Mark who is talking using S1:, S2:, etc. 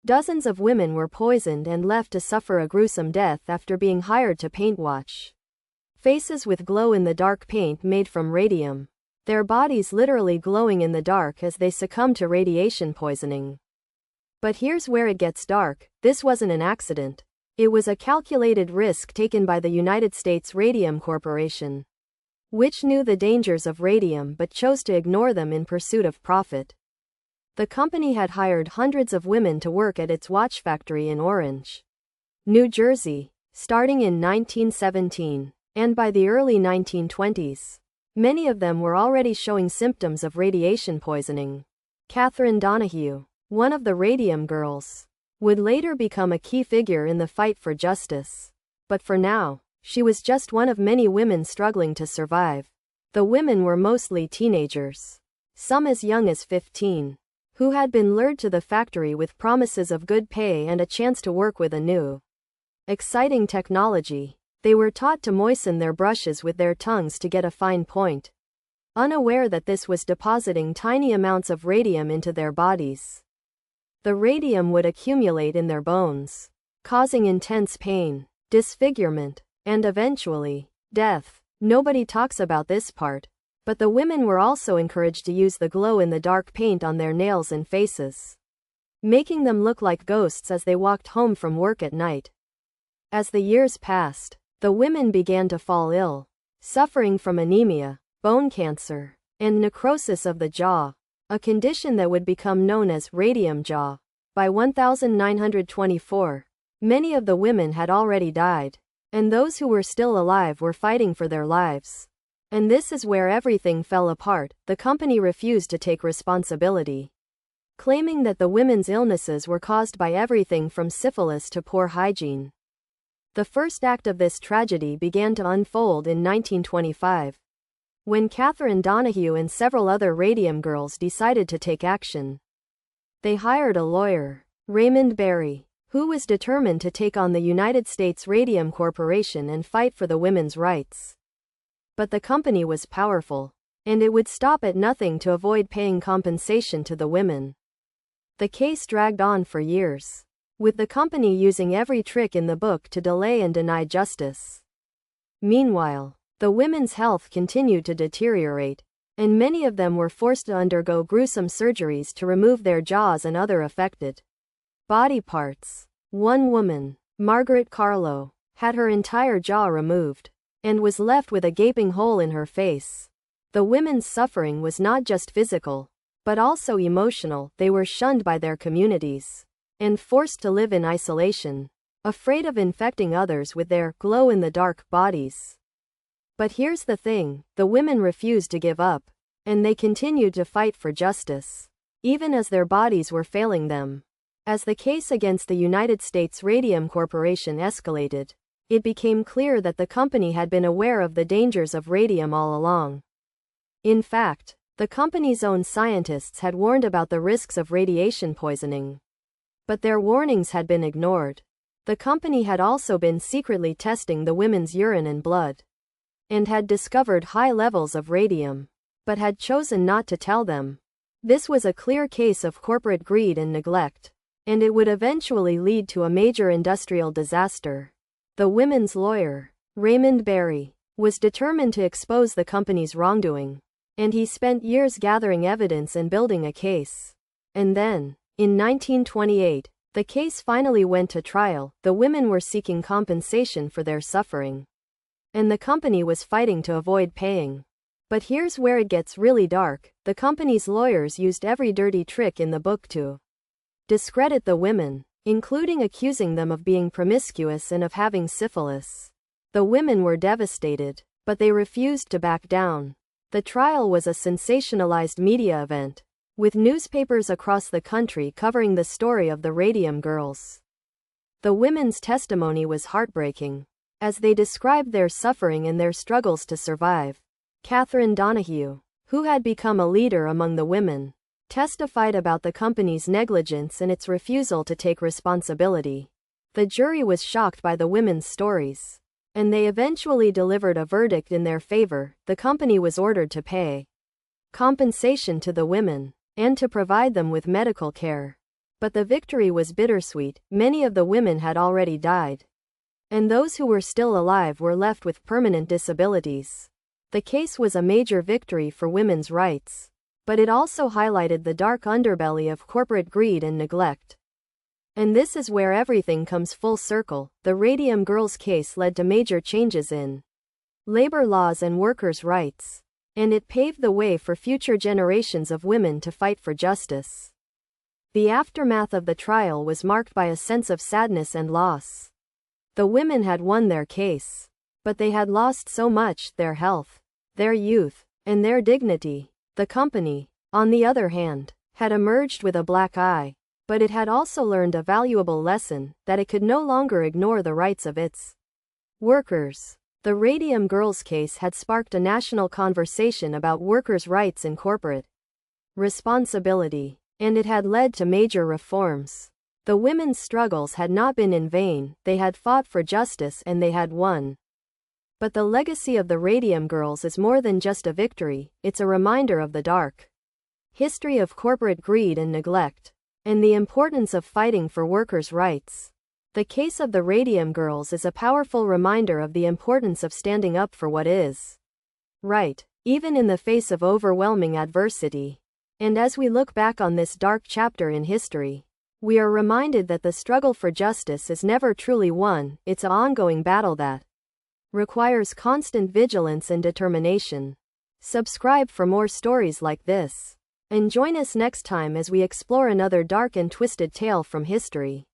S1: Dozens of women were poisoned and left to suffer a gruesome death after being hired to paintwash faces with glow-in-the-dark paint made from radium, their bodies literally glowing in the dark as they succumbed to radiation poisoning. But here's where it gets dark. This wasn't an accident. It was a calculated risk taken by the United States Radium Corporation, which knew the dangers of radium but chose to ignore them in pursuit of profit. The company had hired hundreds of women to work at its watch factory in Orange, New Jersey, starting in 1917, and by the early 1920s, many of them were already showing symptoms of radiation poisoning. Catherine Donahue, one of the Radium Girls, would later become a key figure in the fight for justice. But for now, she was just one of many women struggling to survive. The women were mostly teenagers, some as young as 15, who had been lured to the factory with promises of good pay and a chance to work with a new, exciting technology. They were taught to moisten their brushes with their tongues to get a fine point, unaware that this was depositing tiny amounts of radium into their bodies. The radium would accumulate in their bones, causing intense pain, disfigurement, and eventually, death. Nobody talks about this part, but the women were also encouraged to use the glow-in-the-dark paint on their nails and faces, making them look like ghosts as they walked home from work at night. As the years passed, the women began to fall ill, suffering from anemia, bone cancer, and necrosis of the jaw, a condition that would become known as radium jaw. By 1924, many of the women had already died, and those who were still alive were fighting for their lives. And this is where everything fell apart. The company refused to take responsibility, claiming that the women's illnesses were caused by everything from syphilis to poor hygiene. The first act of this tragedy began to unfold in 1925, when Catherine Donahue and several other Radium Girls decided to take action. They hired a lawyer, Raymond Berry, who was determined to take on the United States Radium Corporation and fight for the women's rights. But the company was powerful, and it would stop at nothing to avoid paying compensation to the women. The case dragged on for years, with the company using every trick in the book to delay and deny justice. Meanwhile, the women's health continued to deteriorate, and many of them were forced to undergo gruesome surgeries to remove their jaws and other affected body parts. One woman, Margaret Carlo, had her entire jaw removed, and was left with a gaping hole in her face. The women's suffering was not just physical, but also emotional. They were shunned by their communities, and forced to live in isolation, afraid of infecting others with their glow-in-the-dark bodies. But here's the thing, the women refused to give up, and they continued to fight for justice, even as their bodies were failing them. As the case against the United States Radium Corporation escalated, it became clear that the company had been aware of the dangers of radium all along. In fact, the company's own scientists had warned about the risks of radiation poisoning. But their warnings had been ignored. The company had also been secretly testing the women's urine and blood, and had discovered high levels of radium, but had chosen not to tell them. This was a clear case of corporate greed and neglect, and it would eventually lead to a major industrial disaster. The women's lawyer, Raymond Berry, was determined to expose the company's wrongdoing, and he spent years gathering evidence and building a case. And then, in 1928, the case finally went to trial. The women were seeking compensation for their suffering, and the company was fighting to avoid paying. But here's where it gets really dark. The company's lawyers used every dirty trick in the book to discredit the women, including accusing them of being promiscuous and of having syphilis. The women were devastated, but they refused to back down. The trial was a sensationalized media event, with newspapers across the country covering the story of the Radium Girls. The women's testimony was heartbreaking, as they described their suffering and their struggles to survive. Catherine Donahue, who had become a leader among the women, testified about the company's negligence and its refusal to take responsibility. The jury was shocked by the women's stories, and they eventually delivered a verdict in their favor. The company was ordered to pay compensation to the women, and to provide them with medical care. But the victory was bittersweet. Many of the women had already died, and those who were still alive were left with permanent disabilities. The case was a major victory for women's rights, but it also highlighted the dark underbelly of corporate greed and neglect. And this is where everything comes full circle. The Radium Girls case led to major changes in labor laws and workers' rights, and it paved the way for future generations of women to fight for justice. The aftermath of the trial was marked by a sense of sadness and loss. The women had won their case, but they had lost so much: their health, their youth, and their dignity. The company, on the other hand, had emerged with a black eye, but it had also learned a valuable lesson, that it could no longer ignore the rights of its workers. The Radium Girls case had sparked a national conversation about workers' rights and corporate responsibility, and it had led to major reforms. The women's struggles had not been in vain. They had fought for justice and they had won. But the legacy of the Radium Girls is more than just a victory, it's a reminder of the dark history of corporate greed and neglect, and the importance of fighting for workers' rights. The case of the Radium Girls is a powerful reminder of the importance of standing up for what is right, even in the face of overwhelming adversity. And as we look back on this dark chapter in history, we are reminded that the struggle for justice is never truly won. It's an ongoing battle that requires constant vigilance and determination. Subscribe for more stories like this, and join us next time as we explore another dark and twisted tale from history.